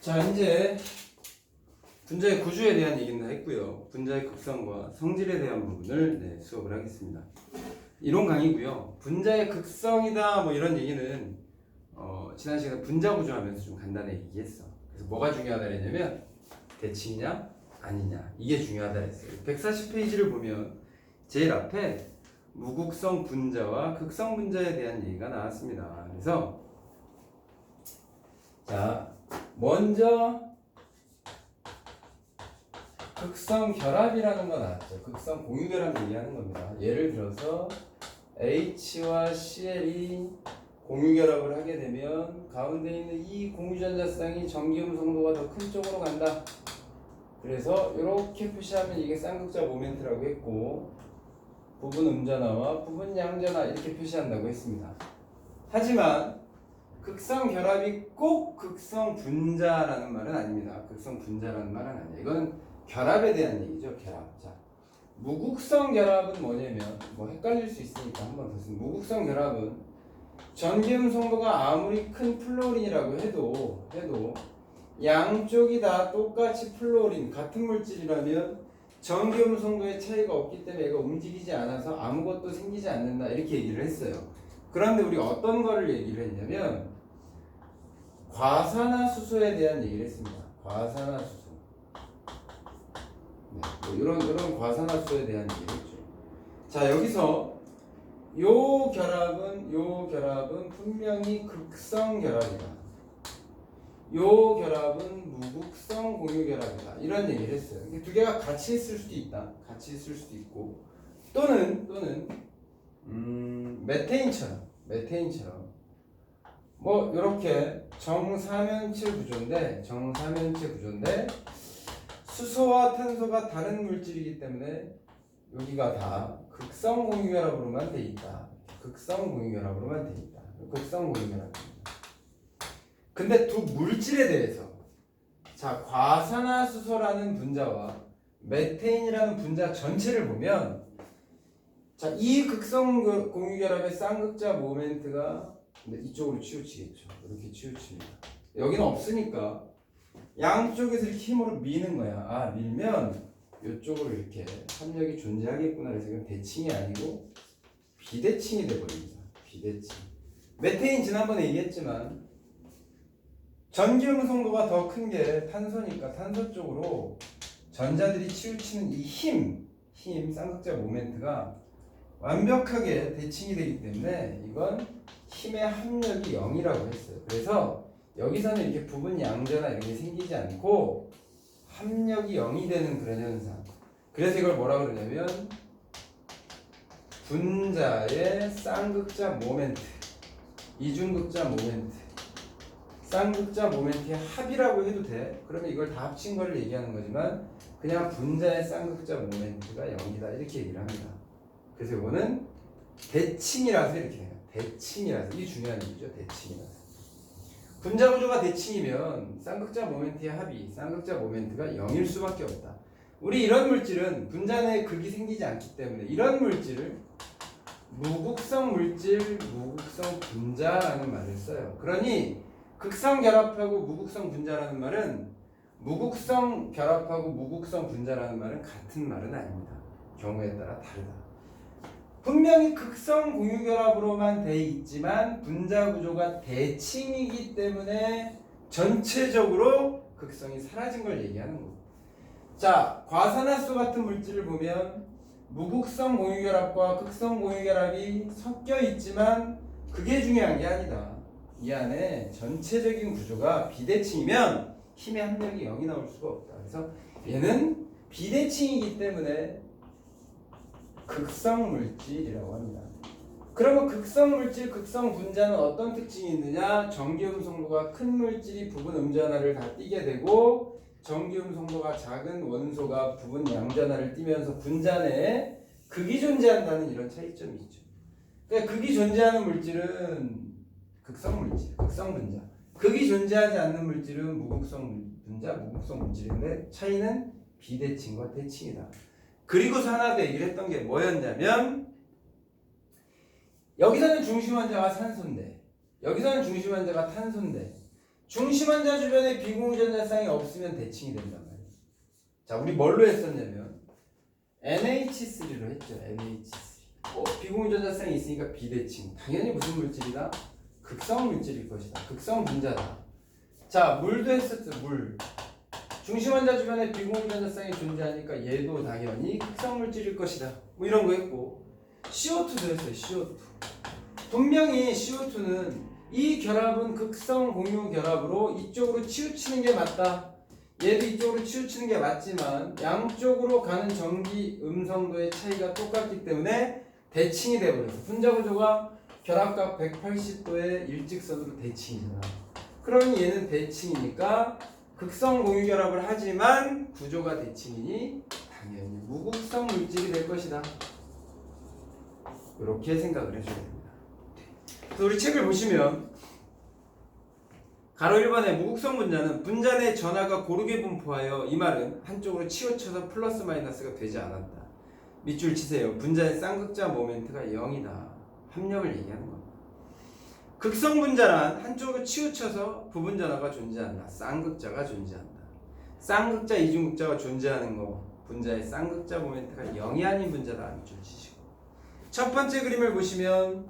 자, 이제 분자의 구조에 대한 얘기는 다 했고요. 분자의 극성과 성질에 대한 부분을 수업을 하겠습니다. 이론 강의고요. 분자의 극성이다 뭐 이런 얘기는 지난 시간에 분자 구조 하면서 좀 간단하게 얘기했어. 그래서 뭐가 중요하다 그랬냐면 대칭이냐 아니냐 이게 중요하다 그랬어요. 140페이지를 보면 제일 앞에 무극성 분자와 극성 분자에 대한 얘기가 나왔습니다. 그래서 자, 먼저 극성 결합이라는 거 나왔죠. 극성 공유 결합 얘기하는 겁니다. 예를 들어서 H와 Cl이 공유 결합을 하게 되면 가운데 있는 이 공유전자쌍이 전기음 성도가 더 큰 쪽으로 간다. 그래서 이렇게 표시하면 이게 쌍극자 모멘트라고 했고, 부분 음전화와 부분 양전화 이렇게 표시한다고 했습니다. 하지만 극성 결합이 꼭 극성 분자라는 말은 아닙니다. 극성 분자라는 말은 아니에요. 이건 결합에 대한 얘기죠. 결합. 자, 무극성 결합은 뭐냐면 뭐 헷갈릴 수 있으니까 한번 더 쓰면, 무극성 결합은 전기음 성도가 아무리 큰 플로린이라고 해도 양쪽이 다 똑같이 플로린 같은 물질이라면 전기음 성도의 차이가 없기 때문에 얘가 움직이지 않아서 아무것도 생기지 않는다 이렇게 얘기를 했어요. 그런데 우리 어떤 거를 얘기를 했냐면 과산화수소에 대한 얘기를 했습니다. 과산화수소. 뭐 이런 과산화수소에 대한 얘기를 했죠. 자, 여기서 요 결합은 분명히 극성 결합이다. 요 결합은 무극성 공유 결합이다. 이런 얘기를 했어요. 이게 두 개가 같이 있을 수도 있다. 같이 있을 수도 있고 또는 메테인처럼 뭐 이렇게 정사면체 구조인데 수소와 탄소가 다른 물질이기 때문에 여기가 다 극성 공유 결합으로만 돼 있다. 극성 공유 결합입니다. 근데 두 물질에 대해서, 자, 과산화수소라는 분자와 메테인이라는 분자 전체를 보면, 자, 이 극성 공유 결합의 쌍극자 모멘트가 이쪽으로 치우치겠죠. 이렇게 치우칩니다. 여기는 없으니까 양쪽에서 이렇게 힘으로 미는 거야. 아, 밀면 이쪽으로 이렇게 합력이 존재하겠구나. 그래서 이건 대칭이 아니고 비대칭이 돼버립니다. 비대칭. 메테인 지난번에 얘기했지만 전기음 성도가 더 큰 게 탄소니까 탄소 쪽으로 전자들이 치우치는 이 힘 쌍극자 모멘트가 완벽하게 대칭이 되기 때문에 이건 힘의 합력이 0이라고 했어요. 그래서 여기서는 이렇게 부분 양전화 이런 게 생기지 않고 합력이 0이 되는 그런 현상. 그래서 이걸 뭐라 그러냐면 분자의 쌍극자 모멘트, 이중극자 모멘트, 쌍극자 모멘트의 합이라고 해도 돼. 그러면 이걸 다 합친 걸 얘기하는 거지만 그냥 분자의 쌍극자 모멘트가 0이다 이렇게 얘기를 합니다. 그래서 이거는 대칭이라서 이렇게 해요. 대칭이라서. 이게 중요한 얘기죠. 대칭이라서. 분자 구조가 대칭이면 쌍극자 모멘트의 합이 쌍극자 모멘트가 0일 수밖에 없다. 우리 이런 물질은 분자 내에 극이 생기지 않기 때문에 이런 물질을 무극성 물질, 무극성 분자라는 말을 써요. 그러니 극성 결합하고 무극성 분자라는 말은 무극성 결합하고 무극성 분자라는 말은 같은 말은 아닙니다. 경우에 따라 다르다. 분명히 극성 공유 결합으로만 돼 있지만 분자 구조가 대칭이기 때문에 전체적으로 극성이 사라진 걸 얘기하는 거고. 자, 과산화수소 같은 물질을 보면 무극성 공유 결합과 극성 공유 결합이 섞여 있지만 그게 중요한 게 아니다. 이 안에 전체적인 구조가 비대칭이면 힘의 합력이 0이 나올 수가 없다. 그래서 얘는 비대칭이기 때문에 극성 물질이라고 합니다. 그러면 극성 물질, 극성 분자는 어떤 특징이 있느냐? 전기음 성도가 큰 물질이 부분 음전화를 다 띠게 되고 전기음 성도가 작은 원소가 부분 양전화를 띠면서 분자 내에 극이 존재한다는 이런 차이점이 있죠. 그러니까 극이 존재하는 물질은 극성 물질, 극성 분자. 극이 존재하지 않는 물질은 무극성 분자, 무극성 물질인데 차이는 비대칭과 대칭이다. 그리고서 하나 더 얘기를 했던 게 뭐였냐면 여기서는 중심 원자가 산소인데 여기서는 중심 원자가 탄소인데 중심원자 주변에 비공유전자쌍이 없으면 대칭이 된단 말이에요. 자, 우리 뭘로 했었냐면 NH3로 했죠. NH3. 비공유전자쌍이 있으니까 비대칭. 당연히 무슨 물질이다? 극성 물질일 것이다. 극성 분자다. 자, 물도 했었죠. 물. 중심원자 주변에 비공유전자쌍이 존재하니까 얘도 당연히 극성 물질일 것이다. 뭐 이런 거 했고, CO2도 했어요. CO2. 분명히 CO2는 이 결합은 극성 공유 결합으로 이쪽으로 치우치는 게 맞다. 얘도 이쪽으로 치우치는 게 맞지만 양쪽으로 가는 전기 음성도의 차이가 똑같기 때문에 대칭이 되어버렸어. 분자 구조가 결합각 180도의 일직선으로 대칭이잖아. 그러니 얘는 대칭이니까 극성 공유 결합을 하지만 구조가 대칭이니 당연히 무극성 물질이 될 것이다. 이렇게 생각을 해줘야 됩니다. 그래서 우리 책을 보시면 가로 1번의 무극성 분자는 분자 내 전하가 고르게 분포하여 이 말은 한쪽으로 치우쳐서 플러스 마이너스가 되지 않았다. 밑줄 치세요. 분자의 쌍극자 모멘트가 0이다. 합력을 얘기하는 겁니다. 극성 분자란 한쪽으로 치우쳐서 부분 전하가 존재한다. 쌍극자가 존재한다. 쌍극자, 이중극자가 존재하는 거. 분자의 쌍극자 모멘트가 0이 아닌 분자다. 밑줄 치시고. 첫 번째 그림을 보시면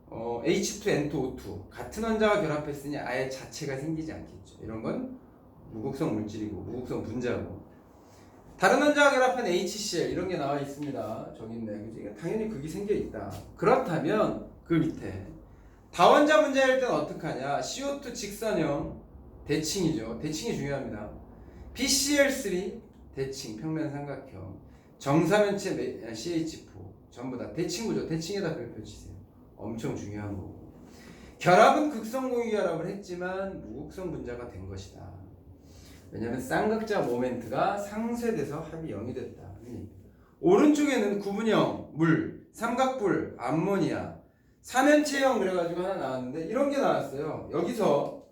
H2N2O2 같은 원자가 결합했으니 아예 자체가 생기지 않겠죠. 이런 건 무극성 물질이고 무극성 분자고. 다른 원자가 결합한 HCl 이런 게 나와 있습니다. 저기 있네. 그지? 당연히 극이 생겨 있다. 그렇다면 그 밑에 다원자 문제할 때는 어떻게 하냐? CO2 직선형 대칭이죠. 대칭이 중요합니다. BCl3 대칭 평면 삼각형 정사면체 CH4 전부 다 대칭 구조. 대칭에다 별표 치세요. 엄청 중요한 거고. 결합은 극성 공유 결합을 했지만 무극성 분자가 된 것이다. 왜냐하면 쌍극자 모멘트가 상쇄돼서 합이 0이 됐다. 오른쪽에는 구분형 물, 삼각불, 암모니아, 삼연체형 그래가지고 하나 나왔는데 이런 게 나왔어요. 여기서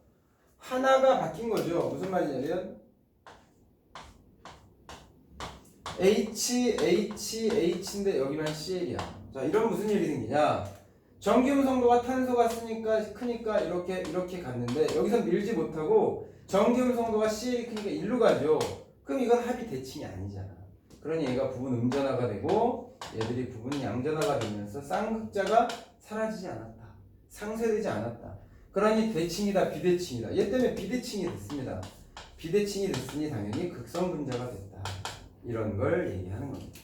하나가 바뀐 거죠. 무슨 말이냐면 H인데 여기만 CL이야. 자, 이런 무슨 일이 생기냐? 전기 음성도가 탄소가 크니까 이렇게 갔는데 여기서 밀지 못하고 전기 음성도가 CL이 크니까 일로 가죠. 그럼 이건 합이 대칭이 아니잖아. 그러니 얘가 부분 음전화가 되고 얘들이 부분 양전화가 되면서 쌍극자가 사라지지 않았다. 상쇄되지 않았다. 그러니 대칭이다, 비대칭이다. 얘 때문에 비대칭이 됐습니다. 비대칭이 됐으니 당연히 극성 분자가 됐다. 이런 걸 얘기하는 겁니다.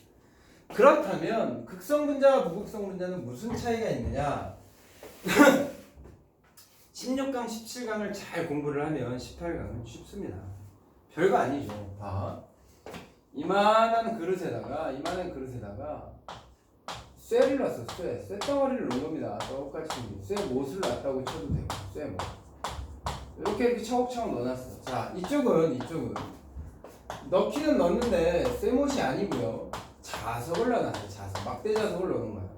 그렇다면 극성 분자와 무극성 분자는 무슨 차이가 있느냐? 16강, 17강을 잘 공부를 하면 18강은 쉽습니다. 별거 아니죠. 봐. 이만한 그릇에다가 쇠를 놨어. 쇠 덩어리를 놓은 겁니다. 똑같이 쇠 못을 놨다고 쳐도 되고 쇠 못. 이렇게 차곡차곡 넣어놨어. 자, 이쪽은 넣기는 넣는데 쇠못이 아니고요. 자석을 넣어놨어요. 자석. 막대 자석을 넣는 거야.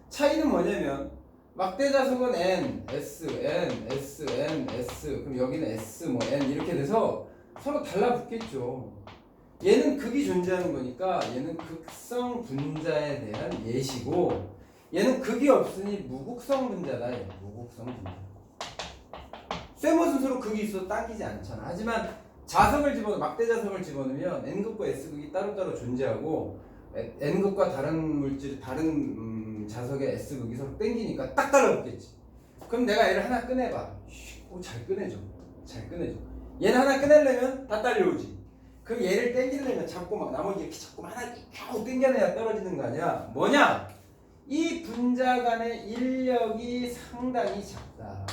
차이는 뭐냐면 막대 자석은 N, S, N, S, N, S. 그럼 여기는 S, 뭐 N 이렇게 돼서 서로 달라붙겠죠. 얘는 극이 존재하는 거니까 얘는 극성 분자에 대한 예시고 얘는 극이 없으니 무극성 분자다. 얘 무극성 분자. 쇠못은 서로 극이 있어도 당기지 않잖아. 하지만 자석을 막대 자석을 집어넣으면 N극과 S극이 따로따로 존재하고 N극과 다른 물질, 다른 자석의 S극이 서로 당기니까 딱 달라붙겠지. 그럼 내가 얘를 하나 꺼내봐. 잘 꺼내줘. 얘는 하나 꺼내려면 다 딸려오지. 그럼 얘를 당기려면 잡고 막 나머지 이렇게 잡고 하나 겨우 당겨내야 떨어지는 거 아니야? 뭐냐? 이 분자 간의 인력이 상당히 작다.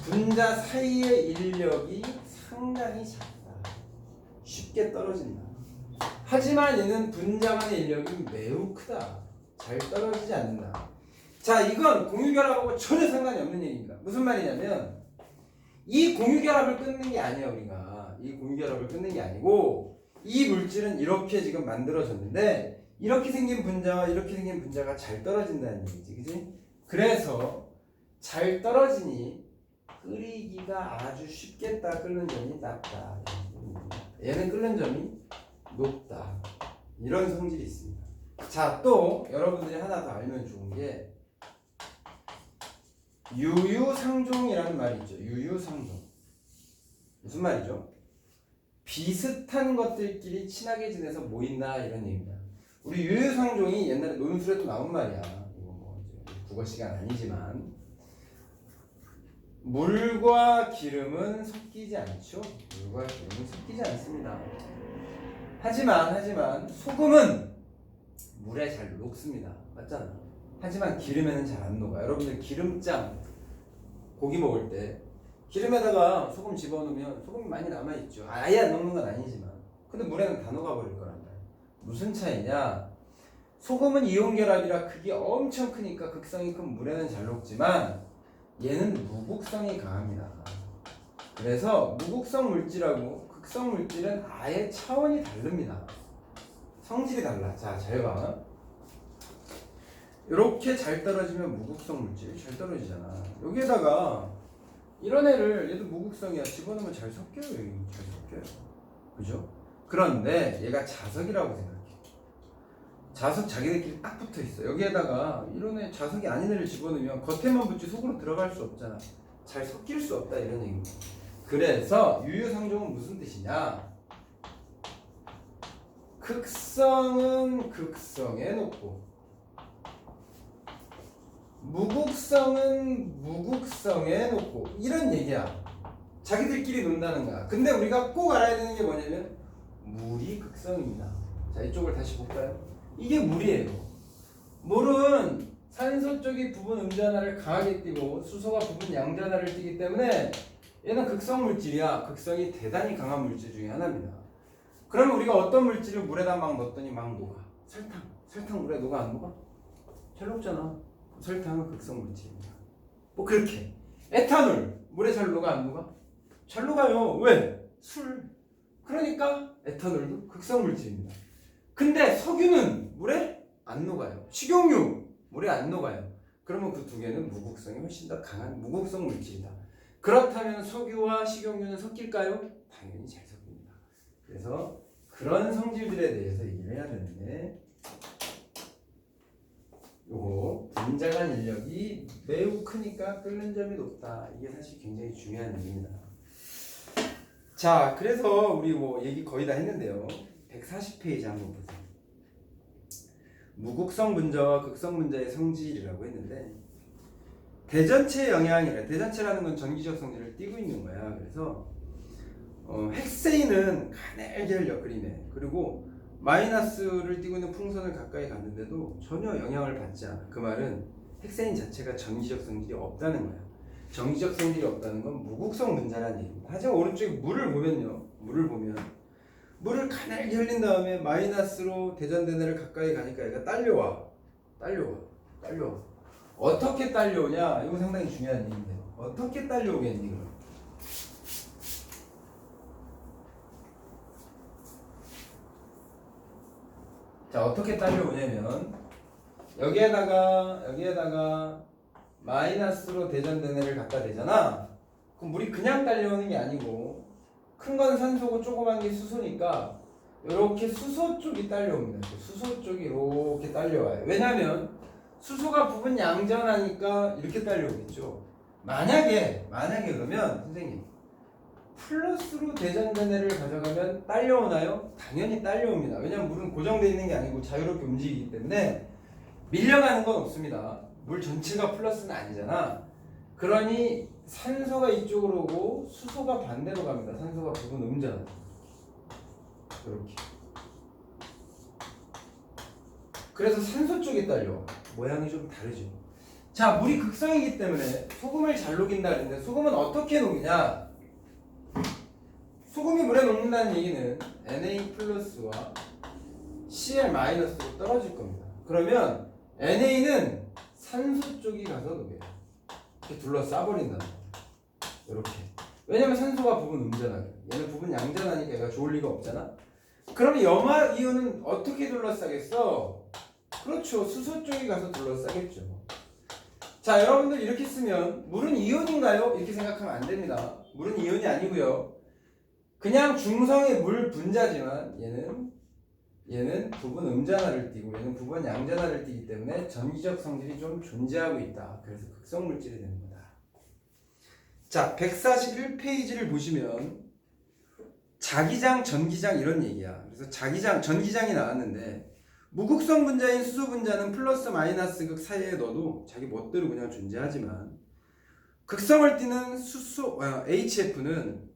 분자 사이의 인력이 상당히 작다. 쉽게 떨어진다. 하지만 얘는 분자 간의 인력이 매우 크다. 잘 떨어지지 않는다. 자, 이건 공유결합하고 전혀 상관이 없는 얘기입니다. 무슨 말이냐면 이 공유결합을 끊는 게 아니야. 우리가 이 공유결합을 끊는 게 아니고 이 물질은 이렇게 지금 만들어졌는데 이렇게 생긴 분자와 이렇게 생긴 분자가 잘 떨어진다는 얘기지. 그치? 그래서 잘 떨어지니 끓이기가 아주 쉽겠다. 끓는 점이 낮다. 얘는 끓는 점이 높다. 이런 성질이 있습니다. 자, 또 여러분들이 하나 더 알면 좋은 게 유유상종이라는 말이 있죠. 유유상종. 무슨 말이죠? 비슷한 것들끼리 친하게 지내서 모인다 이런 얘기입니다. 우리 유유상종이 옛날에 논술에도 나온 말이야. 이거 뭐 국어 시간 아니지만 물과 기름은 섞이지 않죠. 물과 기름은 섞이지 않습니다. 하지만 소금은 물에 잘 녹습니다. 맞잖아. 하지만 기름에는 잘 안 녹아. 여러분들 기름장 고기 먹을 때 기름에다가 소금 집어넣으면 소금이 많이 남아있죠. 아예 안 녹는 건 아니지만 근데 물에는 다 녹아버릴 거란 말이야. 무슨 차이냐? 소금은 이온결합이라 크기 엄청 크니까 극성이 큰 물에는 잘 녹지만 얘는 무극성이 강합니다. 그래서 무극성 물질하고 극성 물질은 아예 차원이 다릅니다. 성질이 달라. 자, 잘 봐. 이렇게 잘 떨어지면 무극성 물질이 잘 떨어지잖아. 여기에다가 이런 애를 얘도 무극성이야 집어넣으면 잘 섞여요. 잘 섞여요. 그죠? 그런데 얘가 자석이라고 생각해. 자석 자기들끼리 딱 붙어 있어. 여기에다가 이런 애 자석이 아닌 애를 집어넣으면 겉에만 붙지 속으로 들어갈 수 없잖아. 잘 섞일 수 없다 이런 얘기입니다. 그래서 유유상종은 무슨 뜻이냐? 극성은 극성에 놓고 무극성은 무극성에 놓고 이런 얘기야. 자기들끼리 논다는 거야. 근데 우리가 꼭 알아야 되는 게 뭐냐면 물이 극성입니다. 자, 이쪽을 다시 볼까요? 이게 물이에요. 물은 산소 쪽이 부분 음전하를 강하게 띠고 수소가 부분 양전하를 띠기 때문에 얘는 극성 물질이야. 극성이 대단히 강한 물질 중에 하나입니다. 그러면 우리가 어떤 물질을 물에다 막 넣었더니 막 녹아? 설탕 물에 녹아 안 녹아? 잘 녹잖아. 설탕은 극성 물질입니다. 뭐 그렇게 에탄올 물에 잘 녹아 안 녹아? 잘 녹아요. 왜? 술. 그러니까 에탄올도 극성 물질입니다. 근데 석유는 물에 안 녹아요. 식용유 물에 안 녹아요. 그러면 그 두 개는 무극성이 훨씬 더 강한 무극성 물질이다. 그렇다면 석유와 식용유는 섞일까요? 당연히 잘 섞입니다. 그래서 그런 성질들에 대해서 얘기를 해야 되는데 요거 분자간 인력이 매우 크니까 끓는 점이 높다. 이게 사실 굉장히 중요한 얘기입니다. 자, 그래서 우리 뭐 얘기 거의 다 했는데요. 140페이지 한번 보세요. 무극성 분자와 극성 분자의 성질이라고 했는데 대전체 영향이래. 대전체라는 건 전기적 성질을 띠고 있는 거야. 그래서 핵세인은 가늘게 흘려. 그리고 마이너스를 띠고 있는 풍선을 가까이 갔는데도 전혀 영향을 받지 않아. 그 말은 핵세인 자체가 전기적 성질이 없다는 거야. 전기적 성질이 없다는 건 무극성 분자라는 얘기입니다. 하지만 오른쪽에 물을 보면요. 물을 가늘게 흘린 다음에 마이너스로 대전된 애를 가까이 가니까 얘가 딸려와. 어떻게 딸려오냐? 이거 상당히 중요한 얘기인데요. 어떻게 딸려오겠니 그럼? 자, 어떻게 딸려오냐면 여기에다가 마이너스로 대전된 애를 갖다 대잖아. 그럼 물이 그냥 딸려오는 게 아니고 큰 건 산소고 조그만 게 수소니까 이렇게 수소 쪽이 딸려옵니다. 수소 쪽이 이렇게 딸려와요. 왜냐하면 수소가 부분 양전하니까 이렇게 딸려오겠죠. 만약에 그러면 선생님 플러스로 대전된 애를 가져가면 딸려오나요? 당연히 딸려옵니다. 왜냐하면 물은 고정되어 있는 게 아니고 자유롭게 움직이기 때문에 밀려가는 건 없습니다. 물 전체가 플러스는 아니잖아. 그러니 산소가 이쪽으로 오고 수소가 반대로 갑니다. 산소가 부분 음전. 이렇게. 그래서 산소 쪽에 딸려와. 모양이 좀 다르죠. 자, 물이 극성이기 때문에 소금을 잘 녹인다 그랬는데 소금은 어떻게 녹이냐? 소금이 물에 녹는다는 얘기는 Na 플러스와 Cl 마이너스로 떨어질 겁니다. 그러면 NA는 산소 쪽이 가서 녹여요. 이렇게 둘러싸버린다는 거예요. 이렇게. 왜냐면 산소가 부분 음전하거든. 얘는 부분 양전하니까 얘가 좋을 리가 없잖아. 그러면 염화이온은 어떻게 둘러싸겠어? 그렇죠. 수소 쪽이 가서 둘러싸겠죠. 자, 여러분들 이렇게 쓰면 물은 이온인가요? 이렇게 생각하면 안 됩니다. 물은 이온이 아니고요. 그냥 중성의 물 분자지만 얘는 부분 음전하를 띠고 얘는 부분 양전하를 띠기 때문에 전기적 성질이 좀 존재하고 있다. 그래서 극성 물질이 되는 거다. 자, 141페이지를 보시면 자기장, 전기장 이런 얘기야. 그래서 자기장, 전기장이 나왔는데 무극성 분자인 수소 분자는 플러스 마이너스 극 사이에 넣어도 자기 멋대로 그냥 존재하지만 극성을 띠는 HF는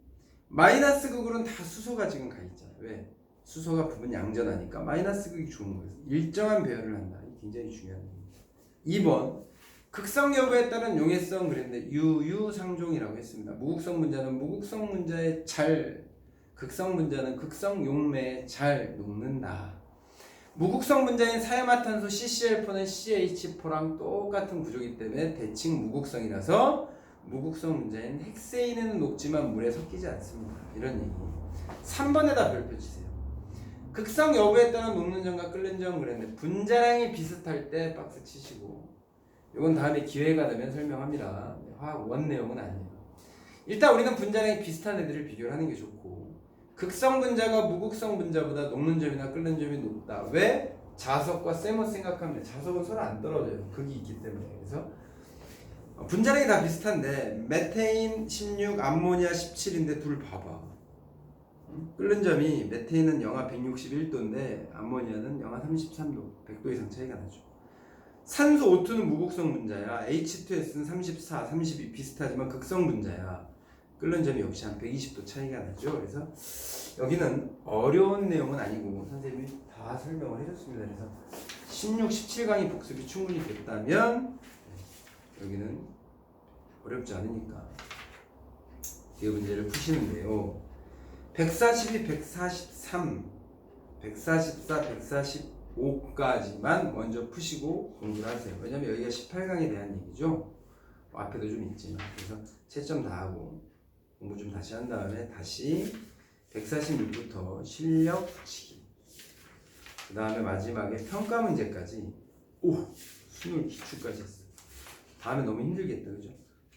마이너스 극으로는 다 수소가 지금 가 있잖아. 왜? 수소가 부분 양전하니까 마이너스 극이 좋은 거예요. 일정한 배열을 한다. 이게 굉장히 중요한 겁니다. 2번 극성 여부에 따른 용해성 그랬는데 유유상종이라고 했습니다. 무극성 분자는 무극성 분자의 잘, 극성 분자는 극성 용매에 잘 녹는다. 무극성 분자인 사야마탄소 CCl4는 CH4랑 똑같은 구조이기 때문에 대칭 무극성이라서 무극성 분자인 헥세인은 녹지만 물에 섞이지 않습니다. 이런 얘기. 3번에다 별표 치세요. 극성 여부에 따른 녹는 점과 끓는 점 그랬는데 분자량이 비슷할 때 박스 치시고, 이건 다음에 기회가 되면 설명합니다. 화학 원 내용은 아니에요. 일단 우리는 분자량이 비슷한 애들을 비교를 하는 게 좋고, 극성 분자가 무극성 분자보다 녹는 점이나 끓는 점이 높다. 왜? 자석과 셈을 생각하면 돼. 자석은 서로 안 떨어져요. 극이 있기 때문에. 그래서 분자량이 다 비슷한데 메테인 16, 암모니아 17인데 둘 봐봐. 끓는 점이 메테인은 영하 161도인데 암모니아는 영하 33도, 100도 이상 차이가 나죠. 산소 O2는 무극성 분자야. H2S는 34, 32 비슷하지만 극성 분자야. 끓는 점이 역시 한 120도 차이가 나죠. 그래서 여기는 어려운 내용은 아니고 선생님이 다 설명을 해줬습니다. 그래서 16, 17강의 복습이 충분히 됐다면 여기는 어렵지 않으니까 이 문제를 푸시는데요. 142, 143, 144, 145까지만 먼저 푸시고 공부를 하세요. 왜냐면 여기가 18강에 대한 얘기죠. 앞에도 좀 있지만. 그래서 채점 다 하고 공부 좀 다시 한 다음에 다시 146부터 실력 치기, 그 다음에 마지막에 평가 문제까지, 순울 기출까지 했어. 다음에 너무 힘들겠다, 그죠?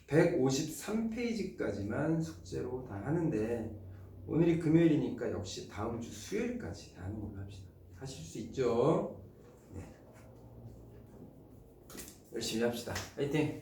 153페이지까지만 숙제로 다 하는데 오늘이 금요일이니까 역시 다음 주 수요일까지 다 하는 걸로 합시다. 하실 수 있죠? 네. 열심히 합시다. 화이팅!